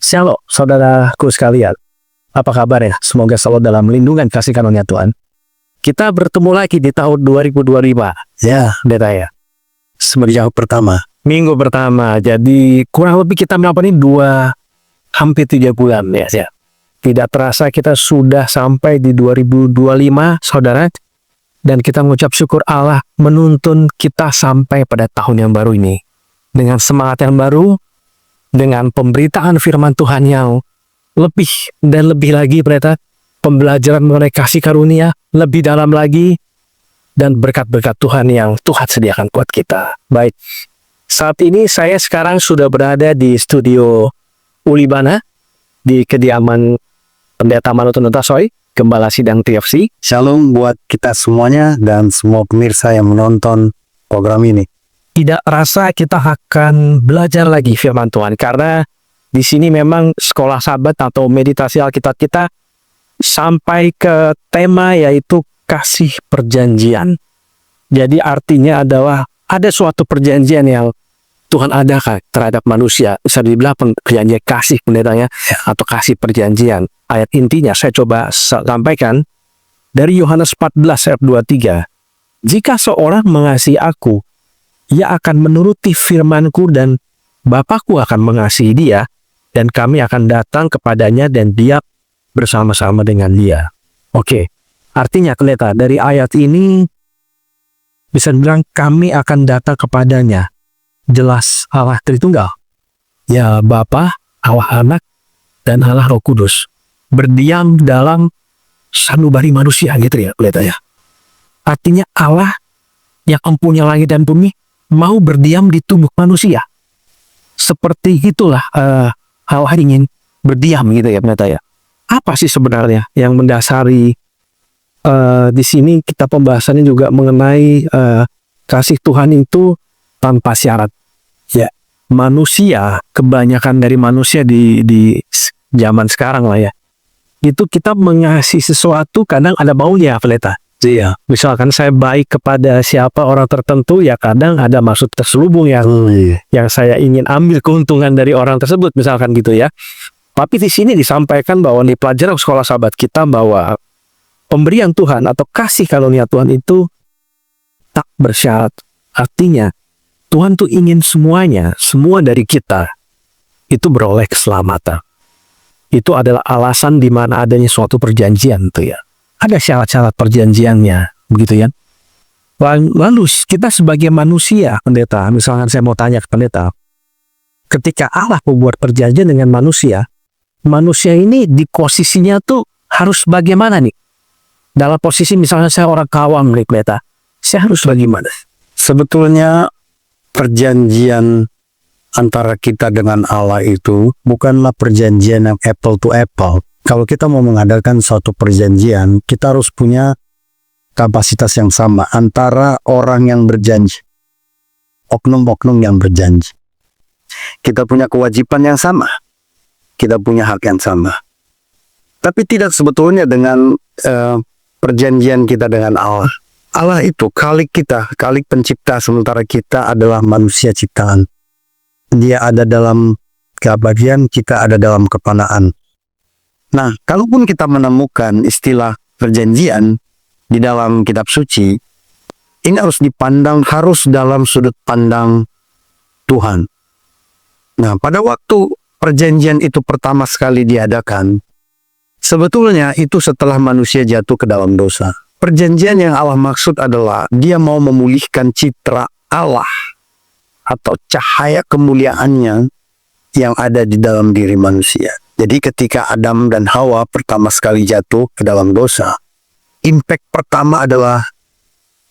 Shalom, saudaraku sekalian. Apa kabar ya? Semoga selalu dalam lindungan kasih karunia Tuhan. Kita bertemu lagi di tahun 2025. Ya, Deta ya. Semenjak minggu pertama. Jadi kurang lebih kita melakukan ini hampir 3 bulan ya. Tidak terasa kita sudah sampai di 2025, saudara. Dan kita mengucap syukur Allah menuntun kita sampai pada tahun yang baru ini. Dengan semangat yang baru, dengan pemberitaan firman Tuhan yang lebih dan lebih lagi, pendeta, pembelajaran mengenai kasih karunia lebih dalam lagi, dan berkat-berkat Tuhan yang Tuhan sediakan buat kita. Baik, saat ini saya sekarang sudah berada di studio Ulibana, di kediaman Pendeta Manutun Utasoy, Gembala Sidang TFC. Shalom buat kita semuanya dan semua pemirsa yang menonton program ini. Tidak rasa kita akan belajar lagi firman Tuhan, karena di sini memang sekolah sahabat atau meditasi Alkitab kita sampai ke tema yaitu kasih perjanjian. Jadi artinya adalah ada suatu perjanjian yang Tuhan adakan terhadap manusia. Bisa dibilang perjanjian kasih, pendetanya, atau kasih perjanjian. Ayat intinya saya coba sampaikan dari Yohanes 14 ayat 23. Jika seorang mengasihi aku, ia akan menuruti firman-Ku, dan Bapa-Ku akan mengasihi dia, dan kami akan datang kepadanya dan dia bersama-sama dengan dia. Oke, artinya kelihatan dari ayat ini bisa dibilang kami akan datang kepadanya. Jelas Allah Tritunggal. Ya, Bapa, Allah Anak, dan Allah Roh Kudus berdiam dalam sanubari manusia gitu ya, kelihatan ya. Artinya Allah yang mempunyai langit dan bumi mau berdiam di tubuh manusia. Seperti itulah Allah ingin berdiam gitu ya, pendeta ya. Apa sih sebenarnya yang mendasari di sini kita pembahasannya juga mengenai kasih Tuhan itu tanpa syarat. Ya, manusia, kebanyakan dari manusia di zaman sekarang lah ya, itu kita mengasihi sesuatu kadang ada maunya, pendeta. Iya, misalkan saya baik kepada siapa orang tertentu, ya kadang ada maksud terselubung yang saya ingin ambil keuntungan dari orang tersebut, misalkan gitu ya. Tapi di sini disampaikan bahwa di pelajaran sekolah sahabat kita bahwa pemberian Tuhan atau kasih karunia Tuhan itu tak bersyarat. Artinya Tuhan tuh ingin semuanya, semua dari kita itu beroleh keselamatan. Itu adalah alasan di mana adanya suatu perjanjian tuh ya. Ada syarat-syarat perjanjiannya, begitu ya. Lalu kita sebagai manusia, pendeta, misalkan saya mau tanya ke pendeta, ketika Allah membuat perjanjian dengan manusia, manusia ini di posisinya tuh harus bagaimana nih? Dalam posisi misalnya saya orang kawam nih, pendeta, saya harus bagaimana? Sebetulnya perjanjian antara kita dengan Allah itu bukanlah perjanjian yang apple to apple. Kalau kita mau mengadakan suatu perjanjian, kita harus punya kapasitas yang sama antara orang yang berjanji, oknum-oknum yang berjanji. Kita punya kewajiban yang sama, kita punya hak yang sama. Tapi tidak sebetulnya dengan perjanjian kita dengan Allah. Allah itu khalik kita, khalik pencipta, sementara kita adalah manusia ciptaan. Dia ada dalam keabadian, kita ada dalam kefanaan. Nah, kalaupun kita menemukan istilah perjanjian di dalam kitab suci, ini harus dipandang, harus dalam sudut pandang Tuhan. Nah, pada waktu perjanjian itu pertama sekali diadakan, sebetulnya itu setelah manusia jatuh ke dalam dosa. Perjanjian yang Allah maksud adalah dia mau memulihkan citra Allah atau cahaya kemuliaannya yang ada di dalam diri manusia. Jadi ketika Adam dan Hawa pertama sekali jatuh ke dalam dosa, impact pertama adalah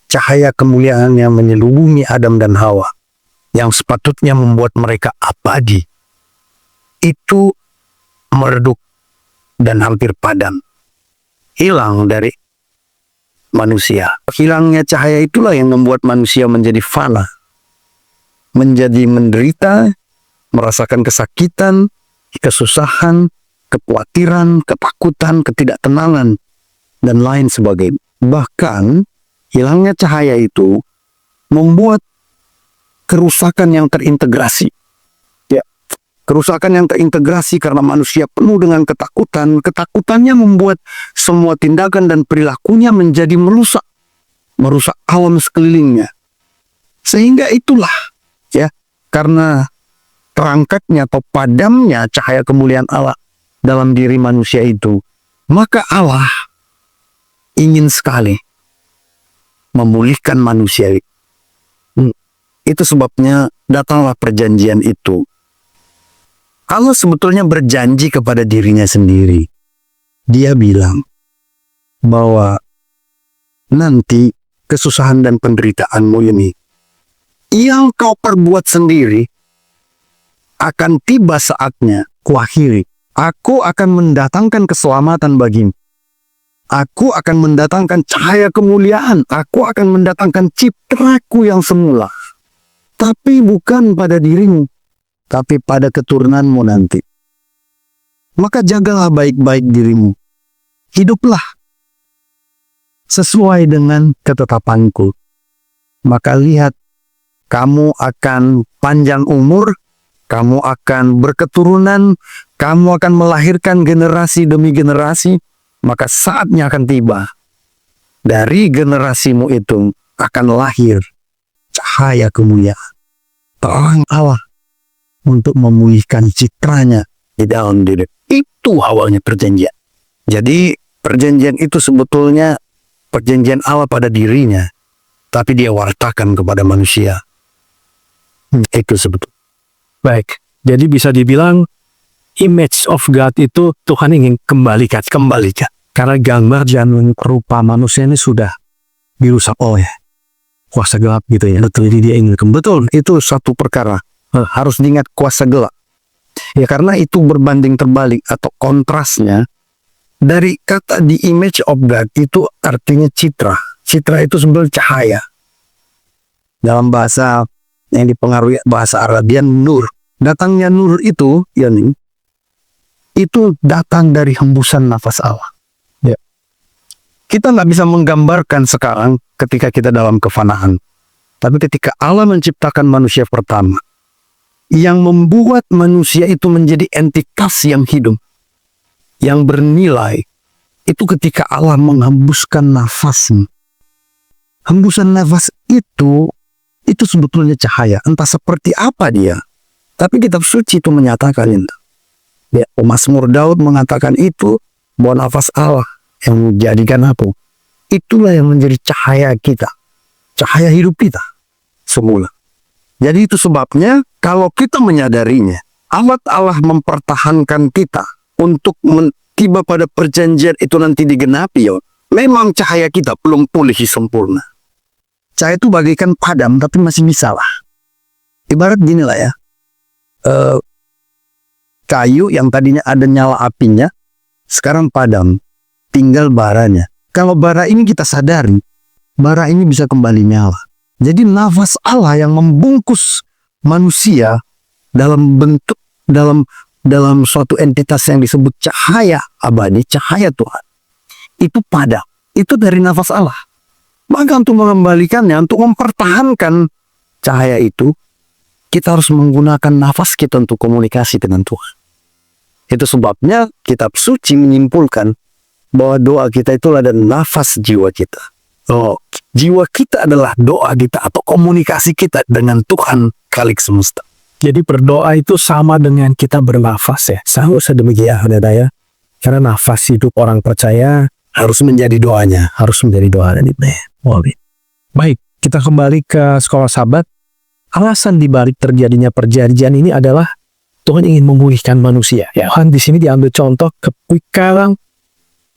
cahaya kemuliaan yang menyelubungi Adam dan Hawa, yang sepatutnya membuat mereka abadi, itu meredup dan hampir padam, hilang dari manusia. Hilangnya cahaya itulah yang membuat manusia menjadi fana, menjadi menderita, merasakan kesakitan, kesusahan, kekhawatiran, ketakutan, ketidaktenangan, dan lain sebagainya. Bahkan, hilangnya cahaya itu membuat kerusakan yang terintegrasi. Ya, Kerusakan yang terintegrasi karena manusia penuh dengan ketakutan. Ketakutannya membuat semua tindakan dan perilakunya menjadi merusak alam sekelilingnya. Sehingga itulah, ya, karena terangkatnya atau padamnya cahaya kemuliaan Allah dalam diri manusia itu, maka Allah ingin sekali memulihkan manusia. Itu sebabnya datanglah perjanjian itu. Allah sebetulnya berjanji kepada dirinya sendiri. Dia bilang bahwa nanti kesusahan dan penderitaanmu ini yang kau perbuat sendiri akan tiba saatnya kuakhiri. Aku akan mendatangkan keselamatan bagimu. Aku akan mendatangkan cahaya kemuliaan. Aku akan mendatangkan citraku yang semula. Tapi bukan pada dirimu, tapi pada keturunanmu nanti. Maka jagalah baik-baik dirimu. Hiduplah sesuai dengan ketetapanku. Maka lihat, kamu akan panjang umur, kamu akan berketurunan, kamu akan melahirkan generasi demi generasi, maka saatnya akan tiba. Dari generasimu itu akan lahir cahaya kemuliaan, terang Allah untuk memulihkan citranya di dalam diri. Itu awalnya perjanjian. Jadi perjanjian itu sebetulnya perjanjian Allah pada dirinya, tapi dia wartakan kepada manusia. Itu sebetulnya. Baik, jadi bisa dibilang image of God itu Tuhan ingin kembalikan. Karena gambar dan rupa manusia ini sudah dirusak oleh kuasa gelap gitu ya. Betul, jadi dia ingin betul, itu satu perkara. Harus diingat kuasa gelap. Ya, karena itu berbanding terbalik atau kontrasnya dari kata the image of God itu artinya citra. Citra itu sebenarnya cahaya. Dalam bahasa yang dipengaruhi bahasa Arabian, nur. Datangnya nur itu, yakni itu datang dari hembusan nafas Allah. Ya. Kita nggak bisa menggambarkan sekarang ketika kita dalam kefanaan. Tapi ketika Allah menciptakan manusia pertama, yang membuat manusia itu menjadi entitas yang hidup, yang bernilai, itu ketika Allah menghembuskan nafasnya. Hembusan nafas itu sebetulnya cahaya. Entah seperti apa dia. Tapi kitab suci itu menyatakan itu. Ya, Mazmur Daud mengatakan itu, bahwa nafas Allah yang menjadikan aku. Itulah yang menjadi cahaya kita. Cahaya hidup kita. Semula. Jadi itu sebabnya kalau kita menyadarinya, Allah mempertahankan kita untuk tiba pada perjanjian itu nanti digenapi. Ya. Memang cahaya kita belum pulih sempurna. Cahaya itu bagaikan padam tapi masih bisa lah. Ibarat gini lah ya. Kayu yang tadinya ada nyala apinya, sekarang padam. Tinggal baranya. Kalau bara ini kita sadari, bara ini bisa kembali nyala. Jadi nafas Allah yang membungkus manusia dalam bentuk, dalam suatu entitas yang disebut cahaya abadi, cahaya Tuhan. Itu padam. Itu dari nafas Allah. Maka untuk mengembalikannya, untuk mempertahankan cahaya itu, kita harus menggunakan nafas kita untuk komunikasi dengan Tuhan. Itu sebabnya kitab suci menyimpulkan bahwa doa kita itu adalah nafas jiwa kita. Oh, jiwa kita adalah doa kita atau komunikasi kita dengan Tuhan Khalik semesta. Jadi berdoa itu sama dengan kita bernafas ya. Sama sedemikian ya. Karena nafas hidup orang percaya Harus menjadi doanya. harus menjadi doa dan itu. Baik, kita kembali ke sekolah Sabat. Alasan dibalik terjadinya perjanjian ini adalah Tuhan ingin memulihkan manusia. Ya, Tuhan di sini diambil contoh ketika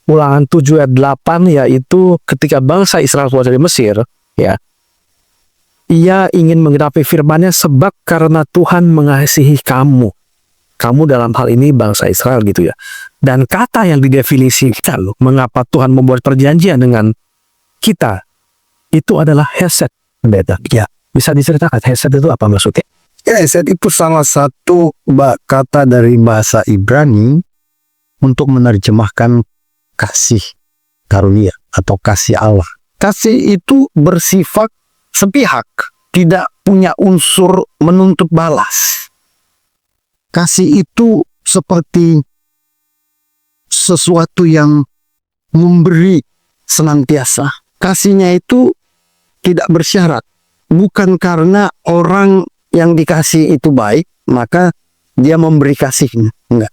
Ulangan 7 ayat 8, yaitu ketika bangsa Israel keluar dari Mesir, ya, ia ingin menggenapi firman-Nya, sebab karena Tuhan mengasihi kamu. Kamu dalam hal ini bangsa Israel gitu ya. Dan kata yang didefinisikan loh, mengapa Tuhan membuat perjanjian dengan kita, itu adalah hesed. Beda. Ya, bisa diceritakan hesed itu apa maksudnya? Ya, hesed itu salah satu kata dari bahasa Ibrani untuk menerjemahkan kasih karunia atau kasih Allah. Kasih itu bersifat sepihak, tidak punya unsur menuntut balas. Kasih itu seperti sesuatu yang memberi senantiasa. Kasihnya itu tidak bersyarat. Bukan karena orang yang dikasih itu baik, maka dia memberi kasihnya. Enggak.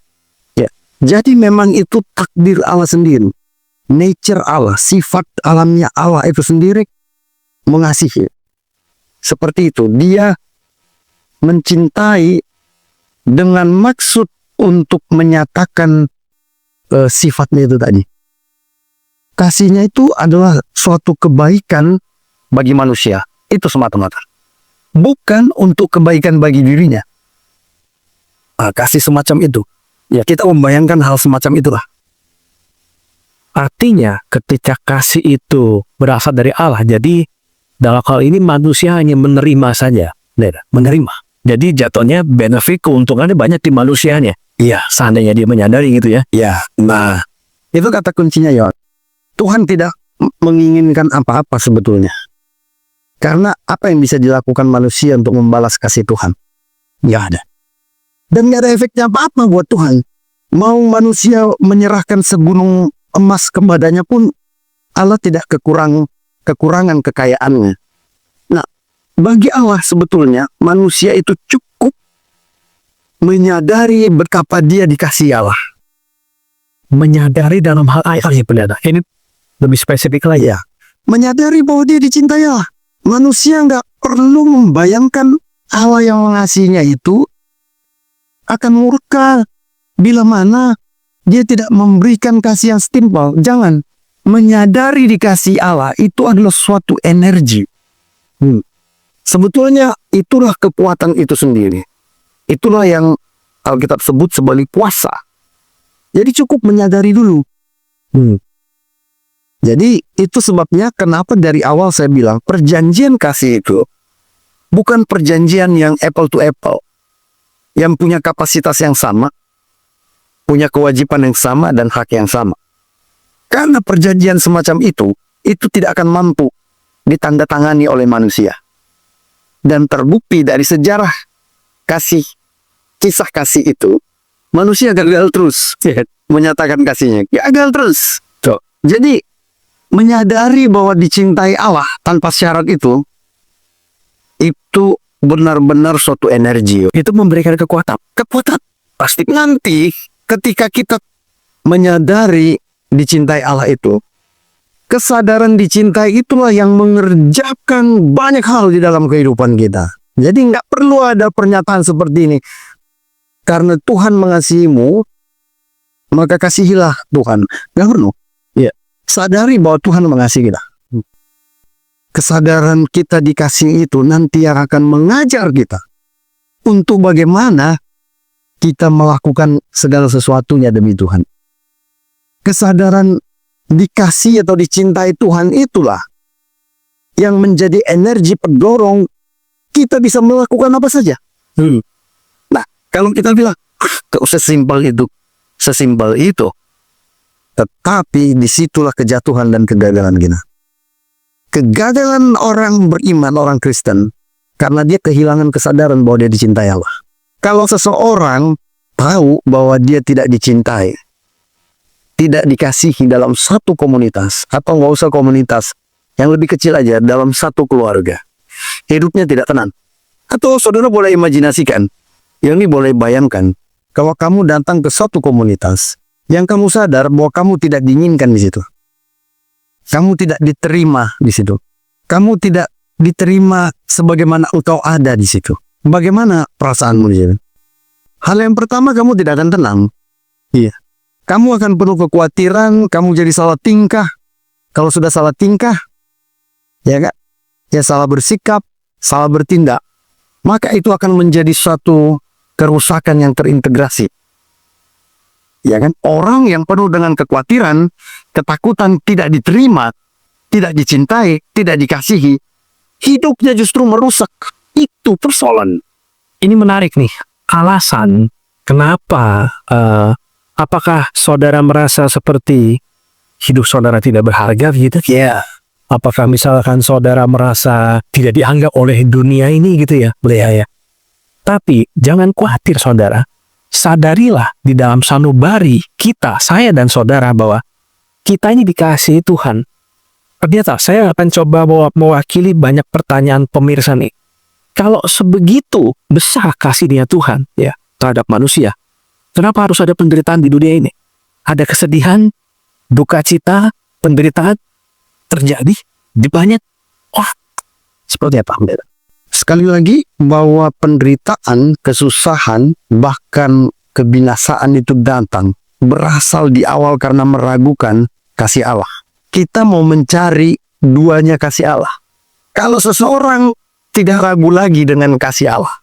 Ya. Jadi memang itu takdir Allah sendiri. Nature Allah, sifat alamnya Allah itu sendiri mengasihi. Seperti itu. Dia mencintai dengan maksud untuk menyatakan sifatnya itu tadi. Kasihnya itu adalah suatu kebaikan bagi manusia. Itu semata-mata. Bukan untuk kebaikan bagi dirinya. Kasih semacam itu. Ya, kita membayangkan hal semacam itulah. Artinya ketika kasih itu berasal dari Allah, jadi dalam hal ini manusia hanya menerima saja. Menerima. Jadi jatuhnya benefit keuntungannya banyak di manusianya. Iya. Seandainya dia menyadari gitu ya. Ya, nah, itu kata kuncinya ya. Tuhan tidak menginginkan apa-apa sebetulnya. Karena apa yang bisa dilakukan manusia untuk membalas kasih Tuhan? Nggak ada. Dan nggak ada efeknya apa-apa buat Tuhan. Mau manusia menyerahkan segunung emas kepadanya pun, Allah tidak kekurangan kekayaannya. Nah, bagi Allah sebetulnya, manusia itu cukup menyadari betapa dia dikasihi Allah. Menyadari dalam hal apa sih pendeta? Ini lebih spesifik lagi. Ya, menyadari bahwa dia dicintai Allah. Manusia nggak perlu membayangkan Allah yang mengasihinya itu akan murka bila mana dia tidak memberikan kasih yang setimpal. Jangan. Menyadari dikasih Allah itu adalah suatu energi. Sebetulnya itulah kekuatan itu sendiri. Itulah yang Alkitab sebut sebagai kuasa. Jadi cukup menyadari dulu. Jadi itu sebabnya kenapa dari awal saya bilang perjanjian kasih itu bukan perjanjian yang apple to apple. Yang punya kapasitas yang sama, punya kewajiban yang sama dan hak yang sama. Karena perjanjian semacam itu tidak akan mampu ditandatangani oleh manusia. Dan terbukti dari sejarah kisah kasih itu, manusia gagal terus menyatakan kasihnya. Gagal terus. Jadi menyadari bahwa dicintai Allah tanpa syarat itu benar-benar suatu energi. Itu memberikan kekuatan. Kekuatan. Pasti nanti ketika kita menyadari dicintai Allah itu, kesadaran dicintai itulah yang mengerjakan banyak hal di dalam kehidupan kita. Jadi nggak perlu ada pernyataan seperti ini. Karena Tuhan mengasihimu, maka kasihilah Tuhan. Nggak perlu. Ya. Sadari bahwa Tuhan mengasihi kita. Kesadaran kita dikasihi itu nanti yang akan mengajar kita untuk bagaimana kita melakukan segala sesuatunya demi Tuhan. Kesadaran dikasihi atau dicintai Tuhan itulah yang menjadi energi pendorong kita bisa melakukan apa saja. Nah, kalau kita bilang, sesimpel itu, tetapi disitulah kejatuhan dan kegagalan kita. Kegagalan orang beriman, orang Kristen, karena dia kehilangan kesadaran bahwa dia dicintai Allah. Kalau seseorang tahu bahwa dia tidak dicintai, tidak dikasihi dalam satu komunitas, atau nggak usah komunitas, yang lebih kecil aja, dalam satu keluarga, hidupnya tidak tenang. Atau saudara boleh imajinasikan, yang ini boleh bayangkan, kalau kamu datang ke suatu komunitas, yang kamu sadar bahwa kamu tidak diinginkan di situ. Kamu tidak diterima di situ. Kamu tidak diterima sebagaimana engkau ada di situ. Bagaimana perasaanmu di situ? Hal yang pertama, kamu tidak akan tenang. Iya. Kamu akan penuh kekhawatiran, kamu jadi salah tingkah. Kalau sudah salah tingkah, ya kan? Ya salah bersikap, salah bertindak. Maka itu akan menjadi suatu kerusakan yang terintegrasi. Ya kan? Orang yang penuh dengan kekhawatiran, ketakutan, tidak diterima, tidak dicintai, tidak dikasihi, hidupnya justru merusak. Itu persoalan. Ini menarik nih. Alasan kenapa, apakah saudara merasa seperti hidup saudara tidak berharga gitu? Ya. Apakah misalkan saudara merasa tidak dianggap oleh dunia ini gitu ya? Ya. Tapi jangan khawatir saudara. sadarilah di dalam sanubari kita, saya dan saudara, bahwa kita ini dikasihi Tuhan. Ternyata saya akan coba mewakili banyak pertanyaan pemirsa nih. Kalau sebegitu besar kasihnya Tuhan ya terhadap manusia, kenapa harus ada penderitaan di dunia ini? Ada kesedihan, duka cita, penderitaan terjadi di banyak. Wah, seperti apa? Sekali lagi, bahwa penderitaan, kesusahan, bahkan kebinasaan itu datang berasal di awal karena meragukan kasih Allah. Kita mau mencari duanya kasih Allah. Kalau seseorang tidak ragu lagi dengan kasih Allah,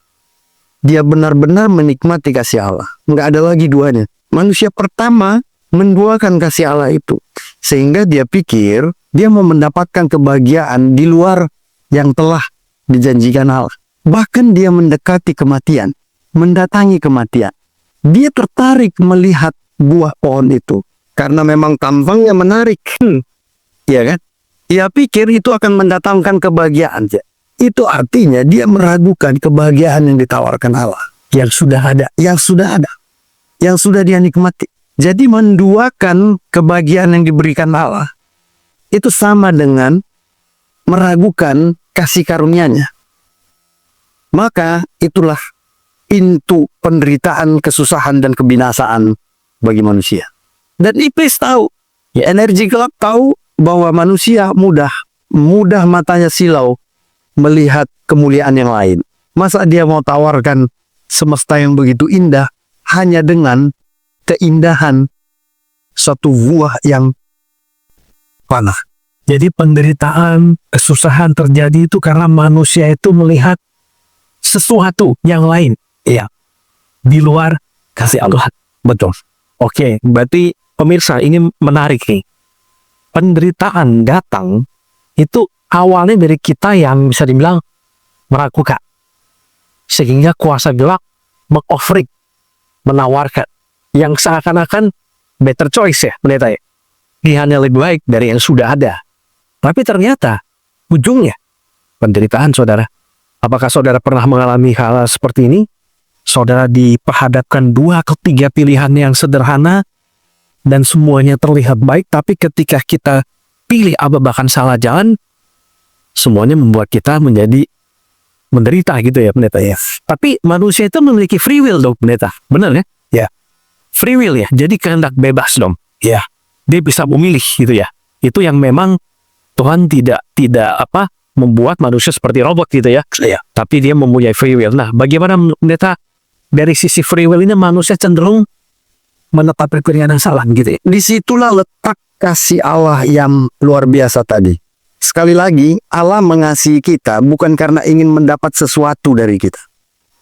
dia benar-benar menikmati kasih Allah. Nggak ada lagi duanya. Manusia pertama menduakan kasih Allah itu, sehingga dia pikir dia mau mendapatkan kebahagiaan di luar yang telah dijanjikan Allah. Bahkan dia mendekati kematian, mendatangi kematian. Dia tertarik melihat buah pohon itu karena memang tampangnya menarik. Ya kan? Dia pikir itu akan mendatangkan kebahagiaan. Itu artinya dia meragukan kebahagiaan yang ditawarkan Allah, yang sudah ada, yang sudah dia nikmati. Jadi menduakan kebahagiaan yang diberikan Allah itu sama dengan meragukan kasih karunia-Nya. Maka itulah pintu penderitaan, kesusahan, dan kebinasaan bagi manusia. Dan iblis tahu, ya, energi gelap tahu bahwa manusia mudah matanya silau melihat kemuliaan yang lain. Masa dia mau tawarkan semesta yang begitu indah hanya dengan keindahan suatu buah yang panah. Jadi penderitaan, kesusahan terjadi itu karena manusia itu melihat sesuatu yang lain, ya, di luar kasih Allah. Betul. Oke, berarti pemirsa ini menarik nih. Penderitaan datang itu awalnya dari kita yang bisa dibilang meragukan, sehingga kuasa gelap mengoffering, menawarkan yang seakan-akan better choice ya, pendeta ya, pilihannya lebih baik dari yang sudah ada. Tapi ternyata ujungnya penderitaan, saudara. Apakah saudara pernah mengalami hal seperti ini? Saudara diperhadapkan 2 atau 3 pilihan yang sederhana dan semuanya terlihat baik, tapi ketika kita pilih apa bahkan salah jalan, semuanya membuat kita menjadi menderita gitu ya, pendeta ya. Tapi manusia itu memiliki free will dong, pendeta. Benar ya? Ya. Free will ya. Jadi kehendak bebas dong. Ya. Dia bisa memilih gitu ya. Itu yang memang Tuhan tidak membuat manusia seperti robot gitu ya. Ya. Tapi dia mempunyai free will. Nah, bagaimana pendeta dari sisi free will ini manusia cenderung menetapkan pilihan yang salah gitu ya. Disitulah letak kasih Allah yang luar biasa tadi. Sekali lagi, Allah mengasihi kita bukan karena ingin mendapat sesuatu dari kita.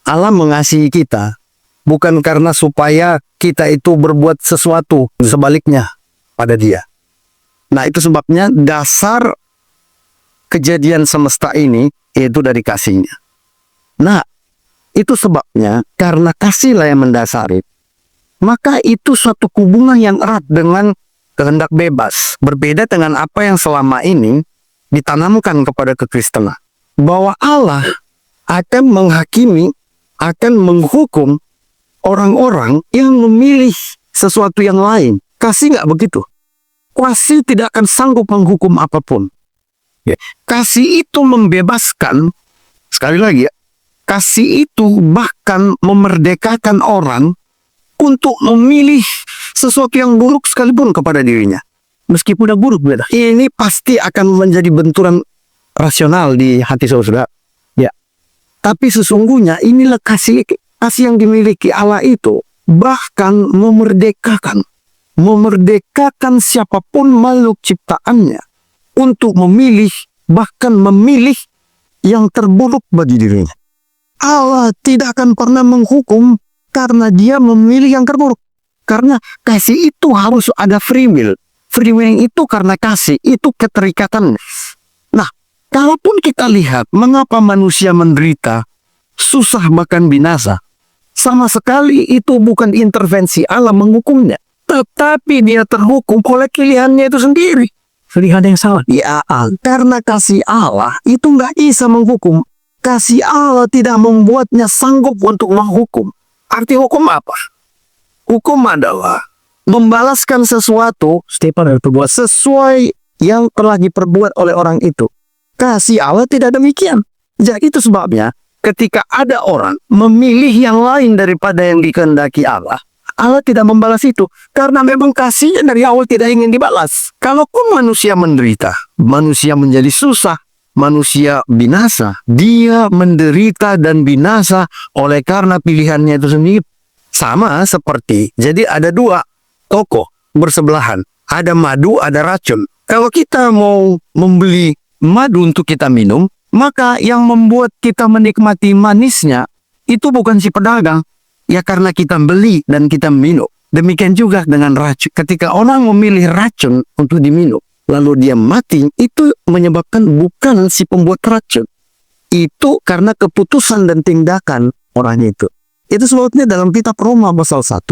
Allah mengasihi kita bukan karena supaya kita itu berbuat sesuatu sebaliknya pada Dia. Nah, itu sebabnya dasar kejadian semesta ini yaitu dari kasih-Nya. Nah, itu sebabnya karena kasihlah yang mendasari, maka itu suatu hubungan yang erat dengan kehendak bebas. Berbeda dengan apa yang selama ini ditanamkan kepada kekristenan, bahwa Allah akan menghakimi, akan menghukum orang-orang yang memilih sesuatu yang lain. Kasih nggak begitu. Kasih tidak akan sanggup menghukum apapun. Kasih itu membebaskan, sekali lagi ya, kasih itu bahkan memerdekakan orang untuk memilih sesuatu yang buruk sekalipun kepada dirinya. Meskipun yang buruk, beda. Ini pasti akan menjadi benturan rasional di hati saudara. Ya. Tapi sesungguhnya inilah kasih yang dimiliki Allah itu bahkan memerdekakan siapapun makhluk ciptaannya untuk memilih, bahkan memilih yang terburuk bagi dirinya. Allah tidak akan pernah menghukum karena Dia memilih yang terburuk. Karena kasih itu harus ada free will. Free will itu karena kasih, itu keterikatan. Nah, kalaupun kita lihat mengapa manusia menderita, susah bahkan binasa, sama sekali itu bukan intervensi Allah menghukumnya, tetapi dia terhukum oleh pilihannya itu sendiri. Pilihan yang salah. Ya, karena kasih Allah itu nggak bisa menghukum. Kasih Allah tidak membuatnya sanggup untuk menghukum. Arti hukum apa? Hukum adalah membalaskan sesuatu sesuai yang telah diperbuat oleh orang itu. Kasih Allah tidak demikian. Jadi itu sebabnya ketika ada orang memilih yang lain daripada yang dikehendaki Allah, Allah tidak membalas itu. Karena memang kasihnya dari awal tidak ingin dibalas. Kalaupun manusia menderita, manusia menjadi susah, manusia binasa, dia menderita dan binasa oleh karena pilihannya itu sendiri. Sama seperti, jadi ada dua toko bersebelahan. Ada madu, ada racun. Kalau kita mau membeli madu untuk kita minum, maka yang membuat kita menikmati manisnya itu bukan si pedagang. Ya karena kita beli dan kita minum. Demikian juga dengan racun. Ketika orang memilih racun untuk diminum, lalu dia mati, itu menyebabkan bukan si pembuat racun. Itu karena keputusan dan tindakan orang itu. Itu sebabnya dalam kitab Roma pasal 1,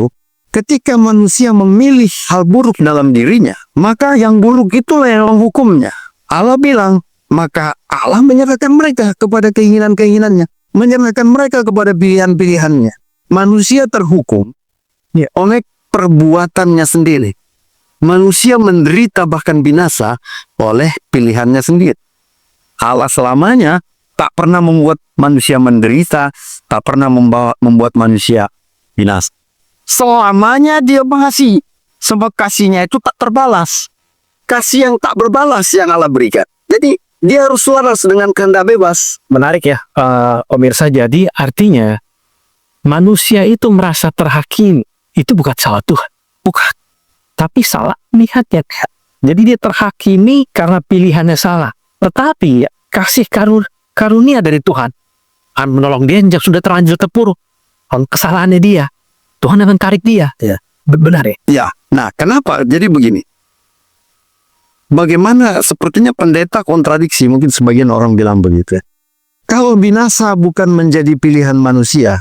ketika manusia memilih hal buruk dalam dirinya, maka yang buruk itulah yang menghukumnya. Allah bilang, maka Allah menyerahkan mereka kepada keinginan-keinginannya, menyerahkan mereka kepada pilihan-pilihannya. Manusia terhukum oleh perbuatannya sendiri. Manusia menderita bahkan binasa oleh pilihannya sendiri. Allah selamanya tak pernah membuat manusia menderita, tak pernah membuat manusia binasa. Selamanya dia mengasihi, sebab kasihnya itu tak terbalas. Kasih yang tak berbalas yang Allah berikan. Jadi dia harus selaras dengan kehendak bebas. Menarik ya, pemirsa. Jadi artinya manusia itu merasa terhakimi. Itu bukan salah Tuhan, bukan. Tapi salah niatnya. Jadi dia terhakimi karena pilihannya salah. Tetapi kasih karunia dari Tuhan akan menolong dia yang sudah terlanjur terpuruk. Kesalahannya dia, Tuhan akan tarik dia. Ya. Benar ya? Ya, nah kenapa? Jadi begini. Bagaimana sepertinya pendeta kontradiksi, mungkin sebagian orang bilang begitu ya. Kalau binasa bukan menjadi pilihan manusia,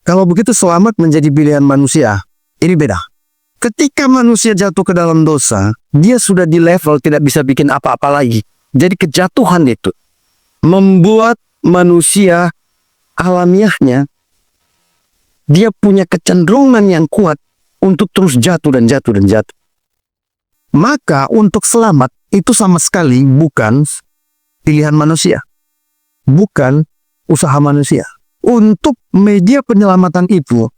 kalau begitu selamat menjadi pilihan manusia, ini beda. Ketika manusia jatuh ke dalam dosa, dia sudah di level tidak bisa bikin apa-apa lagi. Jadi kejatuhan itu membuat manusia alamiahnya, dia punya kecenderungan yang kuat untuk terus jatuh dan jatuh dan jatuh. Maka untuk selamat itu sama sekali bukan pilihan manusia. Bukan usaha manusia. Untuk media penyelamatan itu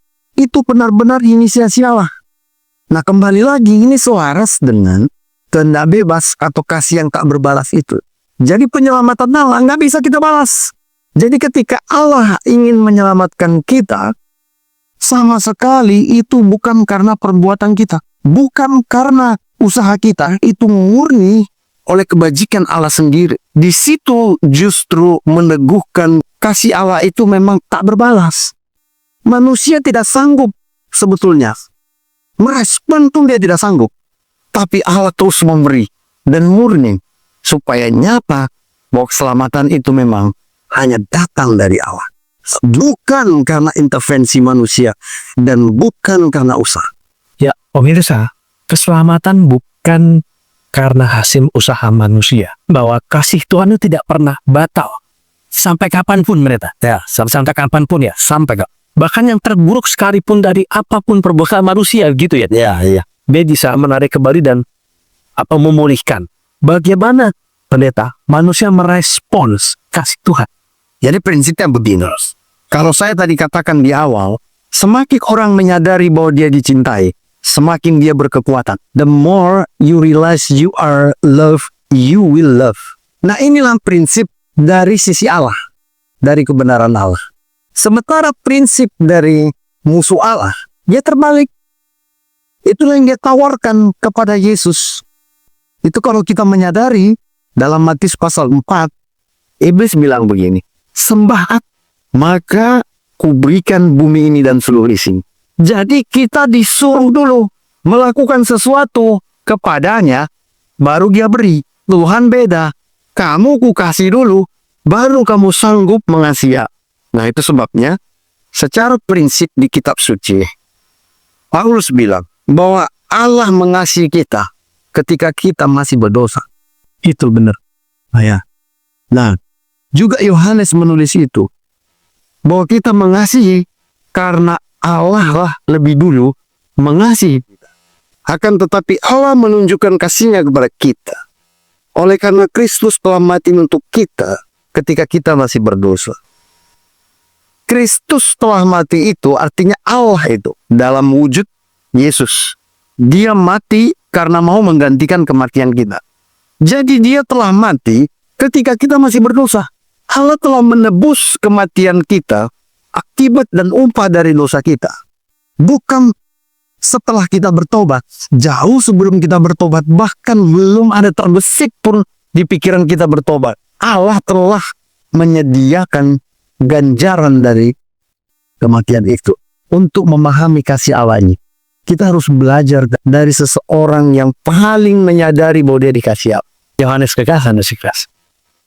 benar-benar inisiasi Allah. Nah kembali lagi ini selaras dengan kehendak bebas atau kasih yang tak berbalas itu. Jadi penyelamatan Allah nggak bisa kita balas. Jadi ketika Allah ingin menyelamatkan kita, sama sekali itu bukan karena perbuatan kita. Bukan karena usaha kita, itu murni oleh kebajikan Allah sendiri. Di situ justru meneguhkan kasih Allah itu memang tak berbalas. Manusia tidak sanggup sebetulnya merespon pun dia tidak sanggup. Tapi Allah terus memberi dan murni supaya nyata bahwa keselamatan itu memang hanya datang dari Allah. Bukan karena intervensi manusia dan bukan karena usaha. Ya, pemirsa, keselamatan bukan karena hasil usaha manusia. Bahwa kasih Tuhan itu tidak pernah batal. Sampai kapanpun mereka. Ya, sampai kapanpun ya. Sampai kok. Bahkan yang terburuk sekalipun dari apapun perbuatan manusia gitu ya. Ya, iya. Dia bisa menarik kembali dan memulihkan. Bagaimana pendeta manusia merespons kasih Tuhan? Jadi prinsipnya begini. Kalau saya tadi katakan di awal, semakin orang menyadari bahwa dia dicintai, semakin dia berkekuatan. The more you realize you are loved, you will love. Nah inilah prinsip dari sisi Allah, dari kebenaran Allah. Sementara prinsip dari musuh Allah, dia terbalik. Itulah yang dia tawarkan kepada Yesus. Itu kalau kita menyadari, dalam Matius pasal 4, Iblis bilang begini, sembah aku, maka kuberikan bumi ini dan seluruh isinya. Jadi kita disuruh dulu melakukan sesuatu kepadanya, baru dia beri. Tuhan beda, kamu kukasih dulu, baru kamu sanggup mengasihi. Nah itu sebabnya, secara prinsip di kitab suci, Paulus bilang bahwa Allah mengasihi kita ketika kita masih berdosa. Itu benar. Nah, juga Yohanes menulis itu, bahwa kita mengasihi karena Allah lah lebih dulu mengasihi kita. Akan tetapi Allah menunjukkan kasih-Nya kepada kita. Oleh karena Kristus telah mati untuk kita ketika kita masih berdosa. Kristus telah mati itu artinya Allah itu dalam wujud Yesus. Dia mati karena mau menggantikan kematian kita. Jadi dia telah mati ketika kita masih berdosa. Allah telah menebus kematian kita akibat dan upah dari dosa kita. Bukan setelah kita bertobat. Jauh sebelum kita bertobat. Bahkan belum ada terbesit pun di pikiran kita bertobat. Allah telah menyediakan ganjaran dari kematian itu. Untuk memahami kasih Allah ini, kita harus belajar dari seseorang yang paling menyadari bahwa dia dikasih Allah. Yohanes Kekasih.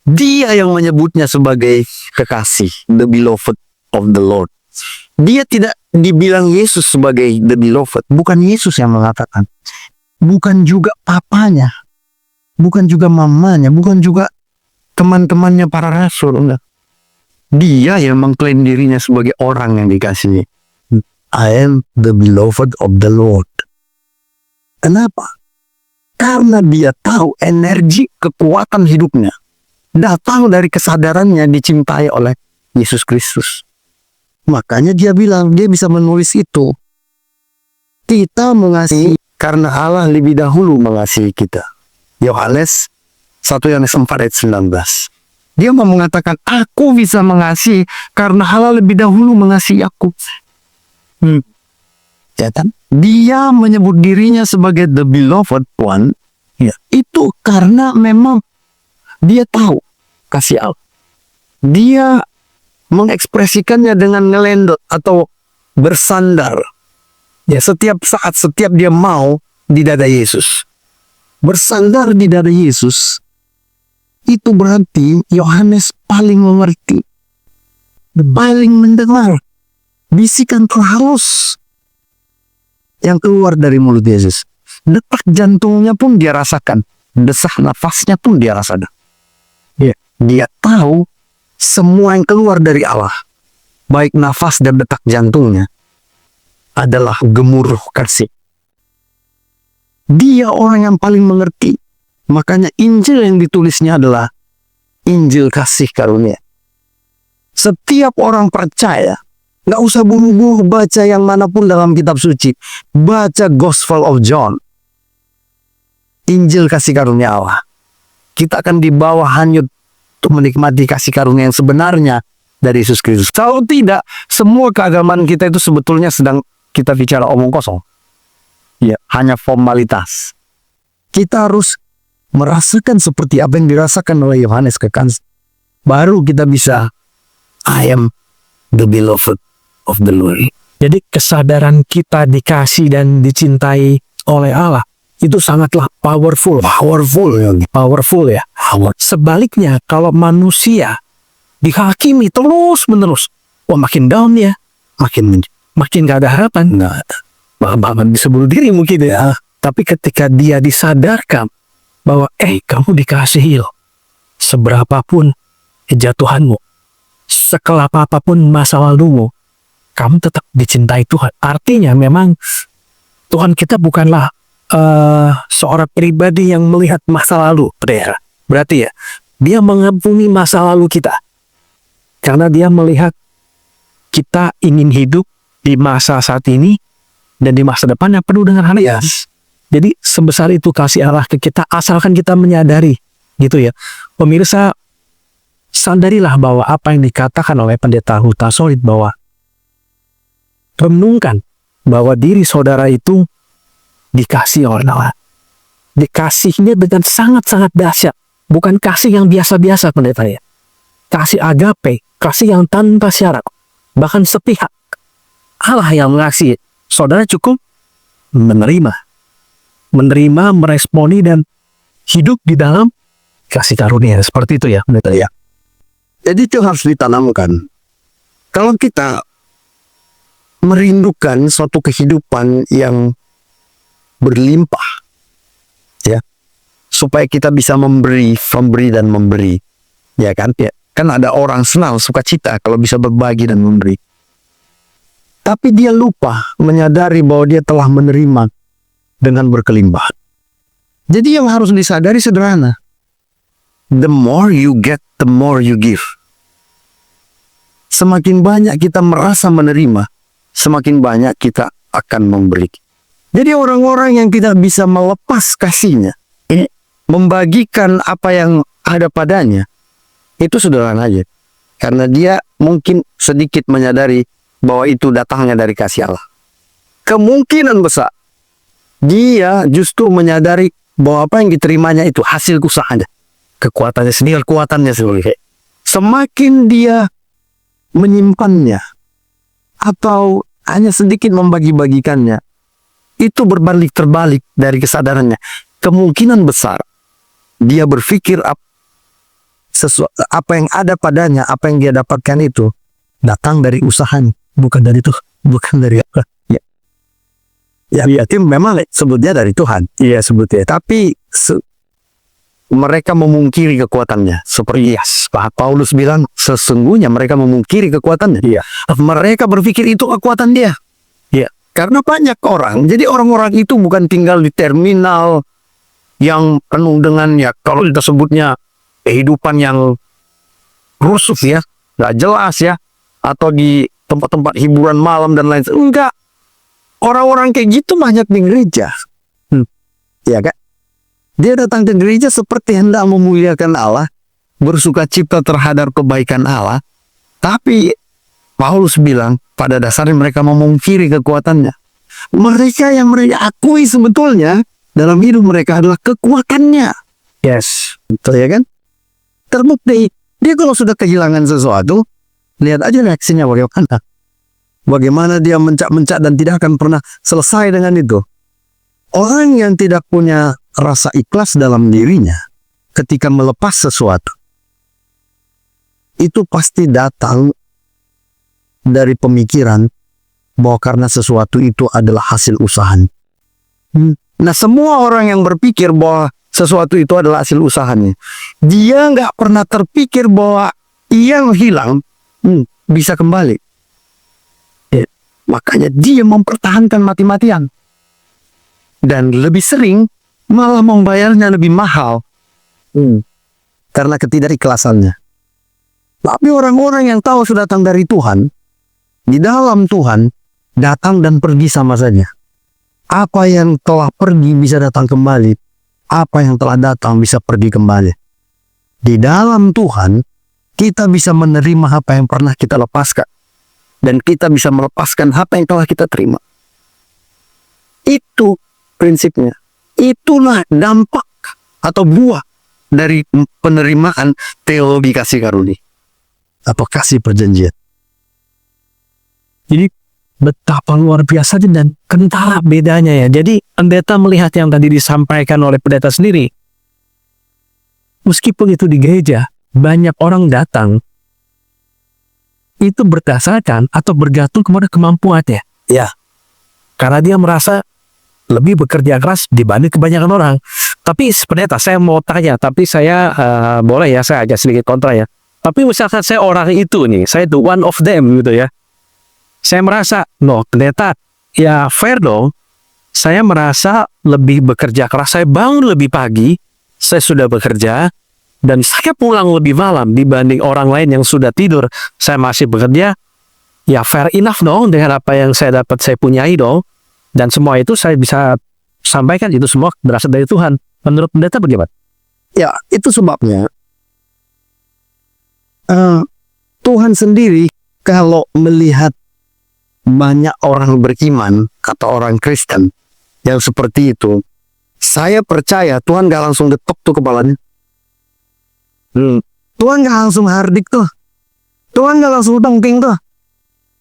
Dia yang menyebutnya sebagai kekasih, the beloved of the Lord. Dia tidak dibilang Yesus sebagai the beloved. Bukan Yesus yang mengatakan. Bukan juga papanya. Bukan juga mamanya. Bukan juga teman-temannya para rasul. Enggak. Dia yang mengklaim dirinya sebagai orang yang dikasihi. I am the beloved of the Lord. Kenapa? Karena dia tahu energi kekuatan hidupnya datang dari kesadarannya dicintai oleh Yesus Kristus. Makanya dia bilang, dia bisa menulis itu. Kita mengasihi karena Allah lebih dahulu mengasihi kita. Yohanes 1 Yohanes 4 ayat 19. Dia mau mengatakan, aku bisa mengasihi karena Allah lebih dahulu mengasihi aku. Ya kan? Dia menyebut dirinya sebagai the beloved one. Ya. Itu karena memang dia tahu kasih Allah. Dia mengekspresikannya dengan ngelendot atau bersandar. Ya, setiap saat, setiap dia mau di dada Yesus. Bersandar di dada Yesus. Itu berarti Yohanes paling mengerti. Paling mendengar bisikan terhalus yang keluar dari mulut Yesus. Detak jantungnya pun dia rasakan. Desah nafasnya pun dia rasakan. Dia tahu semua yang keluar dari Allah, baik nafas dan detak jantungnya, adalah gemuruh kasih. Dia orang yang paling mengerti. Makanya Injil yang ditulisnya adalah Injil kasih karunia. Setiap orang percaya, nggak usah buru-buru baca yang manapun dalam kitab suci. Baca Gospel of John. Injil kasih karunia Allah. Kita akan dibawa hanyut untuk menikmati kasih karunia yang sebenarnya dari Yesus Kristus. Kalau tidak, semua keagamaan kita itu sebetulnya sedang kita bicara omong kosong. Ya, hanya formalitas. Kita harus merasakan seperti apa yang dirasakan oleh Yohanes Kekasih. Baru kita bisa, I am the beloved of the Lord. Jadi kesadaran kita dikasih dan dicintai oleh Allah itu sangatlah powerful ya. Sebaliknya kalau manusia dihakimi terus menerus, wah makin down ya, makin gak ada harapan, bahkan bisa bunuh diri mungkin ya. Tapi ketika dia disadarkan bahwa kamu dikasihi loh, seberapapun kejatuhanmu, sekelap apapun masa lalumu, kamu tetap dicintai Tuhan. Artinya memang Tuhan kita bukanlah seorang pribadi yang melihat masa lalu, berarti ya dia mengampuni masa lalu kita karena dia melihat kita ingin hidup di masa saat ini dan di masa depan yang penuh dengan harapan. Jadi sebesar itu kasih Allah ke kita, asalkan kita menyadari, gitu ya. Pemirsa, sadarilah bahwa apa yang dikatakan oleh Pendeta Huta Solid, bahwa renungkan bahwa diri saudara itu dikasih oleh Allah. Dikasihnya dengan sangat-sangat dahsyat. Bukan kasih yang biasa-biasa, pendeta ya. Kasih agape, kasih yang tanpa syarat. Bahkan sepihak. Allah yang mengasihi. Saudara cukup menerima, meresponi, dan hidup di dalam kasih karunia. Seperti itu ya, pendeta ya. Jadi itu harus ditanamkan. Kalau kita merindukan suatu kehidupan yang berlimpah, ya, supaya kita bisa memberi dan memberi, ya kan? Ya, kan ada orang senang, sukacita kalau bisa berbagi dan memberi. Tapi dia lupa menyadari bahwa dia telah menerima dengan berkelimpahan. Jadi yang harus disadari sederhana. The more you get, the more you give. Semakin banyak kita merasa menerima, semakin banyak kita akan memberi. Jadi orang-orang yang tidak bisa melepas kasihnya, membagikan apa yang ada padanya, itu sederhana aja. Karena dia mungkin sedikit menyadari bahwa itu datangnya dari kasih Allah. Kemungkinan besar, dia justru menyadari bahwa apa yang diterimanya itu hasil usahanya. Kekuatannya sendiri, kekuatannya sendiri. Semakin dia menyimpannya, atau hanya sedikit membagi-bagikannya, itu berbalik terbalik dari kesadarannya. Kemungkinan besar, dia berpikir apa yang ada padanya, apa yang dia dapatkan itu datang dari usahanya, bukan dari Tuhan, bukan dari apa. Ya, berarti memang sebutnya dari Tuhan. Iya sebutnya. Tapi mereka memungkiri kekuatannya. Seperti Paulus bilang, sesungguhnya mereka memungkiri kekuatannya. Iya. Mereka berpikir itu kekuatan dia. Iya. Karena banyak orang. Jadi orang-orang itu bukan tinggal di terminal yang penuh dengan, ya kalau kita sebutnya kehidupan yang rusuh ya, nggak jelas ya, atau di tempat-tempat hiburan malam dan lain sebagainya. Enggak. Orang-orang kayak gitu banyak di gereja. Ya kan? Dia datang ke gereja seperti hendak memuliakan Allah, bersuka cita terhadap kebaikan Allah. Tapi Paulus bilang, pada dasarnya mereka memungkiri kekuatannya. Mereka yang mereka akui sebetulnya dalam hidup mereka adalah kekuatannya. Yes. Betul ya kan? Terbukti, dia kalau sudah kehilangan sesuatu, lihat aja reaksinya bagaimana. Bagaimana dia mencak-mencak dan tidak akan pernah selesai dengan itu. Orang yang tidak punya rasa ikhlas dalam dirinya ketika melepas sesuatu, itu pasti datang dari pemikiran bahwa karena sesuatu itu adalah hasil usahanya. Nah, semua orang yang berpikir bahwa sesuatu itu adalah hasil usahanya, dia nggak pernah terpikir bahwa yang hilang bisa kembali. Makanya dia mempertahankan mati-matian. Dan lebih sering malah membayarnya lebih mahal. Karena ketidakikhlasannya. Tapi orang-orang yang tahu sudah datang dari Tuhan, di dalam Tuhan, datang dan pergi sama saja. Apa yang telah pergi bisa datang kembali. Apa yang telah datang bisa pergi kembali. Di dalam Tuhan, kita bisa menerima apa yang pernah kita lepaskan. Dan kita bisa melepaskan apa yang telah kita terima. Itu prinsipnya. Itulah dampak atau buah dari penerimaan teologi kasih karunia atau kasih perjanjian. Jadi betapa luar biasa dan kental bedanya ya. Jadi pendeta melihat yang tadi disampaikan oleh pendeta sendiri. Meskipun itu di gereja, banyak orang datang itu berdasarkan atau bergantung kepada kemampuannya. Ya. Karena dia merasa lebih bekerja keras dibanding kebanyakan orang. Tapi pendeta, saya mau tanya, tapi saya boleh ya, saya agak sedikit kontra ya. Tapi misalkan saya orang itu nih, saya the one of them gitu ya. Saya merasa, no pendeta, ya fair dong. Saya merasa lebih bekerja keras, saya bangun lebih pagi, saya sudah bekerja, dan saya pulang lebih malam dibanding orang lain yang sudah tidur. Saya masih bekerja. Ya fair enough dong dengan apa yang saya dapat, saya punyai dong. Dan semua itu saya bisa sampaikan itu semua berasal dari Tuhan. Menurut pendeta bagaimana? Ya itu sebabnya Tuhan sendiri kalau melihat banyak orang beriman atau orang Kristen yang seperti itu, saya percaya Tuhan gak langsung getok tuh kepalanya. Tuhan gak langsung hardik tuh. Tuhan gak langsung tengking tuh.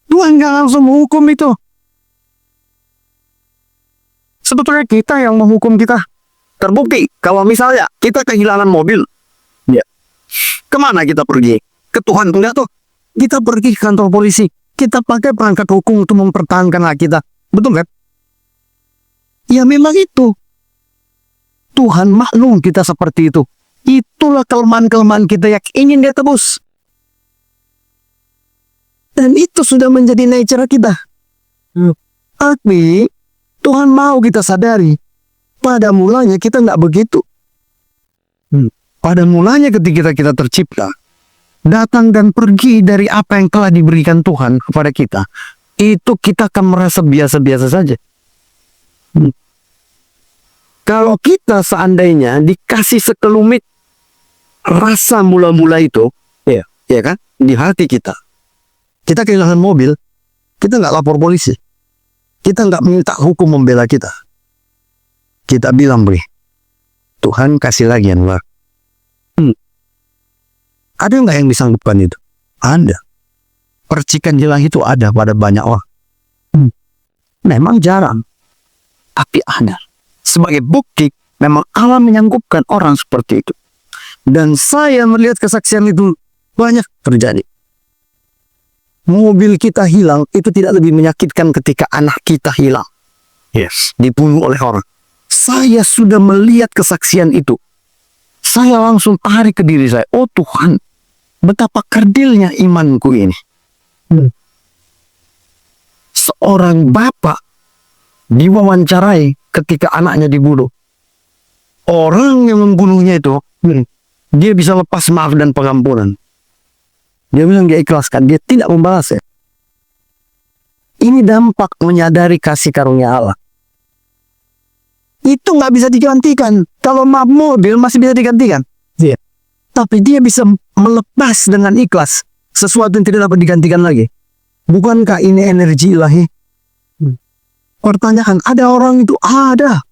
Tuhan gak langsung menghukum itu. Sebetulnya kita yang menghukum kita. Terbukti kalau misalnya kita kehilangan mobil, ya, kemana kita pergi? Ke Tuhan enggak tuh? Kita pergi ke kantor polisi. Kita pakai perangkat hukum untuk mempertahankan hak kita. Betul kan? Ya memang itu. Tuhan maklum kita seperti itu. Itulah kelemahan-kelemahan kita yang ingin dia tebus. Dan itu sudah menjadi nature kita. Tapi Tuhan mau kita sadari, pada mulanya kita nggak begitu. Pada mulanya ketika kita tercipta, datang dan pergi dari apa yang telah diberikan Tuhan kepada kita, itu kita akan merasa biasa-biasa saja. Kalau kita seandainya dikasih sekelumit rasa mula-mula itu, ya kan, di hati kita kehilangan mobil, kita nggak lapor polisi, kita nggak minta hukum membela kita. Kita bilang, beri, Tuhan kasih lagi yang baru. Ada nggak yang disanggupkan itu? Ada. Percikan hilang itu ada pada banyak orang. Memang jarang, tapi ada. Sebagai bukti, memang Allah menyanggupkan orang seperti itu. Dan saya melihat kesaksian itu banyak terjadi. Mobil kita hilang, itu tidak lebih menyakitkan ketika anak kita hilang. Dibunuh oleh orang. Saya sudah melihat kesaksian itu. Saya langsung tarik ke diri saya. Oh Tuhan, betapa kerdilnya imanku ini. Seorang bapak diwawancarai ketika anaknya dibunuh. Orang yang membunuhnya itu, dia bisa lepas maaf dan pengampunan. Dia bilang dia ikhlaskan, dia tidak membalasnya. Ini dampak menyadari kasih karunia Allah. Itu nggak bisa digantikan. Kalau maaf mobil masih bisa digantikan. Tapi dia bisa melepas dengan ikhlas sesuatu yang tidak dapat digantikan lagi. Bukankah ini energi ilahi? Pertanyaan, ada orang itu? Ada.